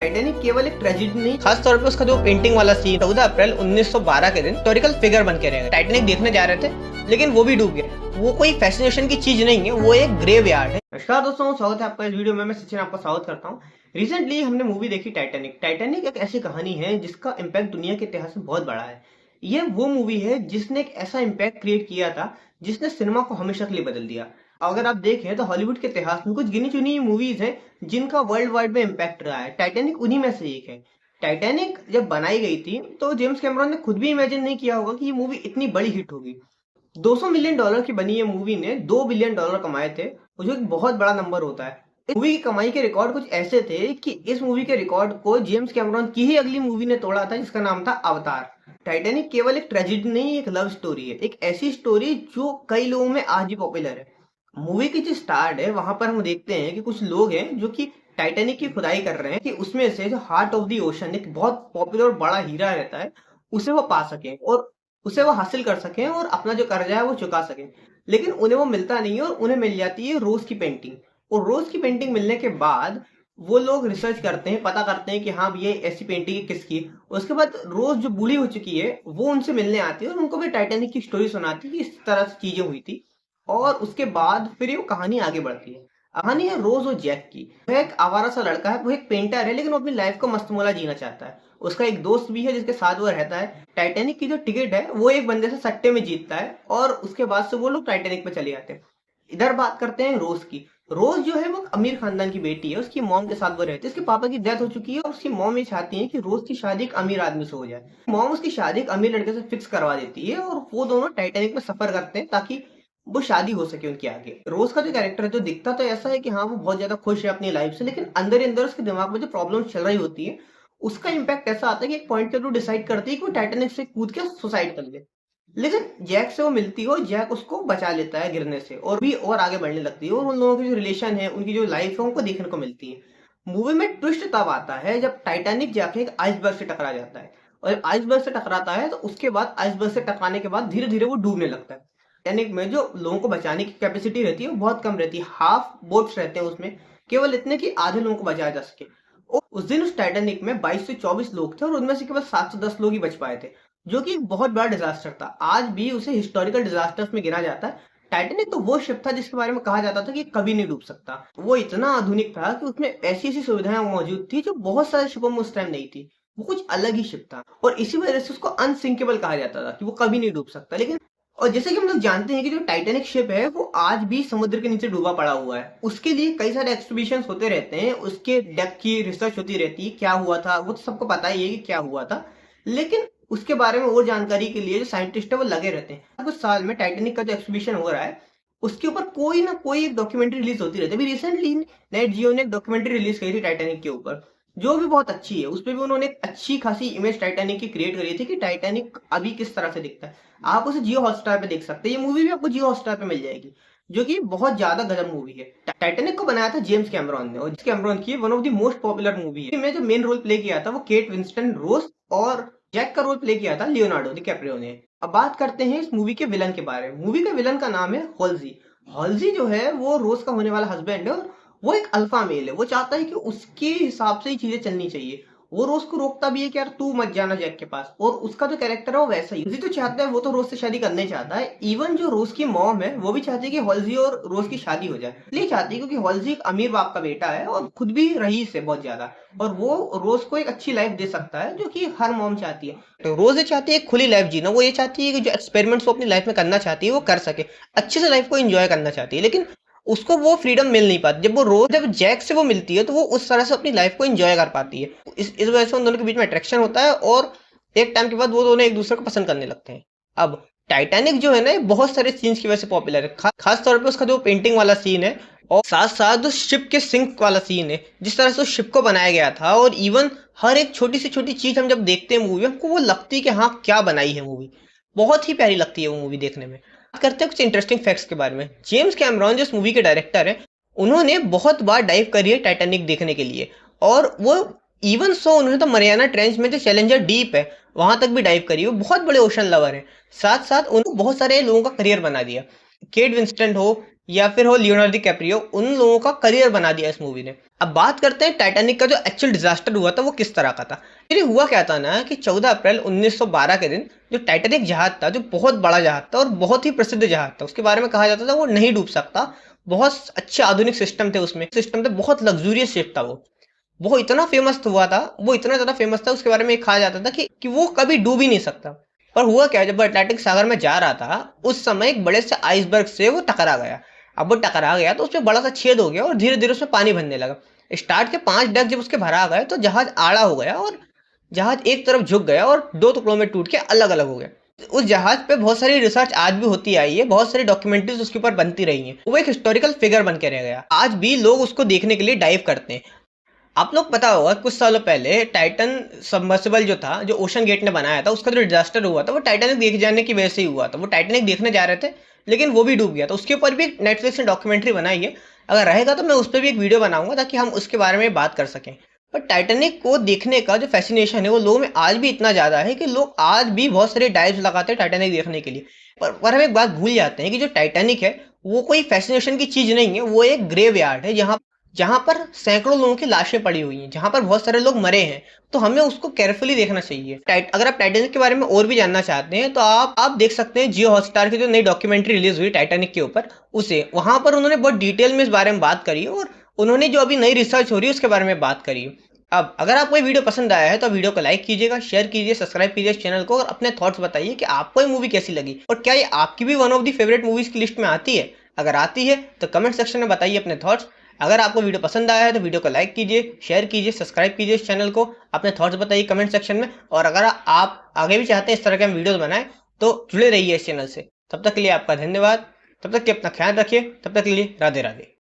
Titanic केवल एक tragedy नहीं, खास तौर पे उसका जो पेंटिंग वाला सीन 14 अप्रैल 1912 के दिन हिस्टोरिकल फिगर बन के रहेगा। टाइटैनिक देखने जा रहे थे लेकिन वो भी डूब गया। वो कोई फैसिनेशन की चीज नहीं है, वो एक ग्रेव यार्ड है। नमस्कार दोस्तों, स्वागत है आपका इस वीडियो में। मैं सचिन आपका स्वागत करता हूँ। रिसेंटली हमने मूवी देखी टाइटैनिक। टाइटैनिक एक ऐसी कहानी है जिसका इम्पैक्ट दुनिया के इतिहास में बहुत बड़ा है। ये वो मूवी है जिसने एक ऐसा इम्पैक्ट क्रिएट किया था जिसने सिनेमा को हमेशा के लिए बदल दिया। अगर आप देखें तो हॉलीवुड के इतिहास में कुछ गिनी चुनी मूवीज हैं जिनका वर्ल्ड वाइड में इम्पैक्ट रहा है। टाइटैनिक उन्हीं में से एक है। टाइटैनिक जब बनाई गई थी तो जेम्स कैमरॉन ने खुद भी इमेजिन नहीं किया होगा कि ये मूवी इतनी बड़ी हिट होगी। 200 मिलियन डॉलर की बनी ये मूवी ने 2 बिलियन डॉलर कमाए थे, जो एक बहुत बड़ा नंबर होता है। इस मूवी की कमाई के रिकॉर्ड कुछ ऐसे थे कि इस मूवी के रिकॉर्ड को जेम्स कैमरॉन की ही अगली मूवी ने तोड़ा था, जिसका नाम था अवतार। टाइटैनिक केवल एक ट्रेजेडी नहीं, एक लव स्टोरी है। एक ऐसी स्टोरी जो कई लोगों में आज भी पॉपुलर है। मूवी की जो स्टार्ट है वहां पर हम देखते हैं कि कुछ लोग हैं जो कि टाइटैनिक की खुदाई कर रहे हैं कि उसमें से जो हार्ट ऑफ द ओशन एक बहुत पॉपुलर और बड़ा हीरा रहता है, उसे वो पा सकें और उसे वो हासिल कर सकें और अपना जो कर्जा है वो चुका सकें। लेकिन उन्हें वो मिलता नहीं है और उन्हें मिल जाती है रोज की पेंटिंग। और रोज की पेंटिंग मिलने के बाद वो लोग रिसर्च करते हैं, पता करते हैं कि हाँ ये ऐसी पेंटिंग है किसकी। उसके बाद रोज जो बूढ़ी हो चुकी है वो उनसे मिलने आती है और उनको भी टाइटैनिक की स्टोरी सुनाती है कि इस तरह से चीजें हुई थी। और उसके बाद फिर ये कहानी आगे बढ़ती है। कहानी है रोज और जैक की। वह एक आवारा सा लड़का है, वो एक पेंटर है लेकिन वो अपनी लाइफ को मस्तमौला जीना चाहता है। उसका एक दोस्त भी है जिसके साथ वो रहता है। टाइटैनिक की जो टिकट है वो एक बंदे से सट्टे में जीतता है और उसके बाद से वो लोग टाइटैनिक पे चले जाते हैं। इधर बात करते हैं रोज की। रोज जो है वो अमीर खानदान की बेटी है, उसकी मॉम के साथ वो रहती है। उसके पापा की डेथ हो चुकी है और उसकी मॉम ये चाहती है कि रोज की शादी एक अमीर आदमी से हो जाए। मॉम उसकी शादी एक अमीर लड़के से फिक्स करवा देती है और वो दोनों टाइटैनिक में सफर करते हैं ताकि वो शादी हो सके उनके आगे। रोज का जो कैरेक्टर है, जो दिखता तो ऐसा है कि हाँ वो बहुत ज्यादा खुश है अपनी लाइफ से, लेकिन अंदर ही अंदर उसके दिमाग में जो प्रॉब्लम चल रही होती है उसका इम्पैक्ट ऐसा आता है कि एक पॉइंट पे वो डिसाइड करती है कि वो टाइटैनिक से कूद के सुसाइड कर ले। लेकिन जैक से वो मिलती है और जैक उसको बचा लेता है गिरने से और भी और आगे बढ़ने लगती है और उन लोगों की जो रिलेशन है, उनकी जो लाइफ है, उनको देखने को मिलती है। मूवी में ट्विस्ट तब आता है जब टाइटैनिक जाके एक आइसबर्ग से टकरा जाता है। और जब आइसबर्ग से टकराता है तो उसके बाद आइसबर्ग से टकराने के बाद धीरे धीरे वो डूबने लगता है। टाइटैनिक में जो लोगों को बचाने की कैपेसिटी रहती है वो बहुत कम रहती है। हाफ बोट्स रहते हैं उसमें, केवल इतने कि आधे लोगों को बचाया जा सके। और उस दिन उस टाइटैनिक में 22 से 24 लोग थे और उनमें से केवल 7 से 10 लोग ही बच पाए थे, जो कि एक बहुत बड़ा डिजास्टर था। आज भी उसे हिस्टोरिकल डिजास्टर्स में गिना जाता है। टाइटैनिक तो वो शिप था जिसके बारे में कहा जाता था कि कभी नहीं डूब सकता। वो इतना आधुनिक था कि उसमें ऐसी ऐसी सुविधाएं मौजूद थी जो बहुत सारे शिपों में उस टाइम नहीं थी। वो कुछ अलग ही शिप था और इसी वजह से उसको अनसिंकेबल कहा जाता था कि वो कभी नहीं डूब सकता। लेकिन और जैसे कि हम लोग जानते हैं कि जो टाइटैनिक शिप है वो आज भी समुद्र के नीचे डूबा पड़ा हुआ है। उसके लिए कई सारे एक्सपीडिशन होते रहते हैं, उसके डेप्थ की रिसर्च होती रहती है, क्या हुआ था वो तो सबको पता ही है कि क्या हुआ था। लेकिन उसके बारे में और जानकारी के लिए जो साइंटिस्ट है वो लगे रहते हैं। कुछ साल में टाइटैनिक का जो एक्सपीडिशन हो रहा है उसके ऊपर कोई ना कोई एक डॉक्यूमेंट्री रिलीज होती रहती है। अभी रिसेंटली नेट जियो ने एक डॉक्यूमेंट्री रिलीज करी थी टाइटैनिक के ऊपर, जो भी बहुत अच्छी है। उसपे भी उन्होंने एक अच्छी खासी इमेज टाइटैनिक की क्रिएट करी थी कि टाइटैनिक अभी किस तरह से दिखता है। आप उसे जियो हॉटस्टार पे देख सकते हैं। ये मूवी भी आपको जियो हॉटस्टार पे मिल जाएगी, जो कि बहुत ज्यादा गजब मूवी है। टाइटैनिक को बनाया था जेम्स कैमरॉन ने और जेम्स कैमरॉन की one of the most popular movie है। में जो मेन रोल प्ले किया था वो केट विंस्टन रोज और जैक का रोल प्ले किया था लियोनार्डो डिकैप्रियो ने। अब बात करते हैं इस मूवी के विलन के बारे में। मूवी का विलन का नाम है हॉल्जी। हॉल्जी जो है वो रोज का होने वाला हस्बैंड है और वो एक अल्फा मेल है। वो चाहता है कि उसके हिसाब से ही चीजें चलनी चाहिए। वो रोज को रोकता भी है कि यार तू मत जाना जैक के पास। और उसका जो कैरेक्टर है वो वैसा ही, हॉल्जी तो चाहता है, वो तो रोज से शादी करना ही चाहता है। इवन जो रोज की मॉम है वो भी चाहती है कि हॉल्जी और रोज की शादी हो जाए। इसलिए चाहती है क्योंकि हॉल्जी एक अमीर बाप का बेटा है और खुद भी रईस है बहुत ज्यादा, और वो रोज को एक अच्छी लाइफ दे सकता है, जो कि हर मॉम चाहती है। तो रोज ये चाहती है खुली लाइफ जीना। वो ये चाहती है कि जो एक्सपेरिमेंट्स वो अपनी लाइफ में करना चाहती है वो कर सके, अच्छे से लाइफ को एंजॉय करना चाहती है। लेकिन उसको वो फ्रीडम मिल नहीं पाती। जब जैक से वो मिलती है तो वो उस तरह से अपनी लाइफ को एंजॉय कर पाती है। इस वजह से उन दोनों के बीच में अट्रैक्शन होता है और एक टाइम के बाद वो दोनों एक दूसरे को पसंद करने लगते हैं। अब टाइटैनिक जो है ना, बहुत सारे सीन्स की वजह से पॉपुलर है। खास तौर पे उसका जो पेंटिंग वाला सीन है और साथ साथ जो शिप के सिंक वाला सीन है, जिस तरह से उस शिप को बनाया गया था। और इवन हर एक छोटी से छोटी चीज हम जब देखते हैं मूवी, हमको वो लगती है कि हाँ क्या बनाई है मूवी। बहुत ही प्यारी लगती है वो मूवी देखने में। बात करते हैं कुछ इंटरेस्टिंग फैक्ट्स के बारे में। जेम्स कैमरॉन जो इस मूवी के डायरेक्टर हैं, उन्होंने बहुत बार डाइव करी है टाइटैनिक देखने के लिए। और वो इवन सो उन्होंने तो मरियाना ट्रेंच में जो चैलेंजर डीप है वहां तक भी डाइव करी है। वो बहुत बड़े ओशन लवर हैं। साथ साथ उन्होंने बहुत सारे लोगों का करियर बना दिया। केट विंस्टन हो या फिर हो लियोनार्डो डिकैप्रियो, उन लोगों का करियर बना दिया इस मूवी ने। अब बात करते हैं टाइटैनिक का जो एक्चुअल डिजास्टर हुआ था वो किस तरह का था। ये हुआ क्या था ना कि 14 अप्रैल 1912 के दिन जो टाइटैनिक जहाज था, जो बहुत बड़ा जहाज था और बहुत ही प्रसिद्ध जहाज था, उसके बारे में कहा जाता था वो नहीं डूब सकता। बहुत अच्छे आधुनिक सिस्टम थे उसमें, सिस्टम थे, बहुत लग्जूरियस शिप था वो इतना फेमस हुआ था, वो इतना ज्यादा फेमस था, उसके बारे में कहा जाता था कि वो कभी डूब ही नहीं सकता। पर हुआ क्या, जब वो अटलांटिक सागर में जा रहा था उस समय एक बड़े से आइसबर्ग से वो टकरा गया। अब वो टकरा गया तो उसमें बड़ा सा छेद हो गया और धीरे धीरे उसमें पानी भरने लगा। स्टार्ट के 5 डग जब उसके भरा गए तो जहाज आड़ा हो गया और जहाज एक तरफ झुक गया और 2 टुकड़ों में टूट के अलग अलग हो गया। उस जहाज पे बहुत सारी रिसर्च आज भी होती आई है, बहुत सारी डॉक्यूमेंट्रीज उसके ऊपर बनती रही हैं। वो एक हिस्टोरिकल फिगर बन के रह गया, आज भी लोग उसको देखने के लिए डाइव करते हैं। आप लोग पता होगा कुछ सालों पहले टाइटन सबमर्सिबल जो था, जो ओशन गेट ने बनाया था, उसका जो डिजास्टर हुआ था वो टाइटैनिक देख जाने की वजह से ही हुआ था। वो टाइटैनिक देखने जा रहे थे लेकिन वो भी डूब गया था। उसके ऊपर भी एक नेटफ्लिक्स ने डॉक्यूमेंट्री बनाई है, अगर रहेगा तो मैं उस पर भी एक वीडियो बनाऊंगा ताकि हम उसके बारे में बात कर सकें। पर टाइटैनिक को देखने का जो फैसिनेशन है वो लोगों में आज भी इतना ज्यादा है कि लोग आज भी बहुत सारे डाइव्स लगाते हैं टाइटैनिक देखने के लिए। पर हम एक बात भूल जाते हैं कि जो टाइटैनिक है वो कोई फैसिनेशन की चीज नहीं है, वो एक ग्रेव यार्ड है जहाँ जहां पर सैकड़ों लोगों की लाशें पड़ी हुई हैं, जहां पर बहुत सारे लोग मरे हैं। तो हमें उसको केयरफुली देखना चाहिए। अगर आप टाइटैनिक के बारे में और भी जानना चाहते हैं तो आप देख सकते हैं जियो हॉटस्टार की जो नई डॉक्यूमेंट्री रिलीज हुई टाइटैनिक के ऊपर, उसे वहां पर उन्होंने बहुत डिटेल में इस बारे में बात करी और उन्होंने जो अभी नई रिसर्च हो रही है उसके बारे में बात करी। अब अगर आपको ये वीडियो पसंद आया है तो वीडियो को लाइक कीजिएगा, शेयर कीजिए, सब्सक्राइब कीजिए इस चैनल को और अपने थॉट्स बताइए कि आपको ये मूवी कैसी लगी और क्या ये आपकी भी one of the favourite movies की लिस्ट में आती है। अगर आती है तो कमेंट सेक्शन में बताइए अपने थॉट्स। अगर आपको वीडियो पसंद आया है तो वीडियो को लाइक कीजिए, शेयर कीजिए, सब्सक्राइब कीजिए इस चैनल को, अपने थॉट्स बताइए कमेंट सेक्शन में। और अगर आप आगे भी चाहते हैं इस तरह के हम वीडियोस बनाएं तो जुड़े रहिए इस चैनल से। तब तक के लिए आपका धन्यवाद। तब तक के अपना ख्याल रखिए। तब तक के लिए राधे राधे।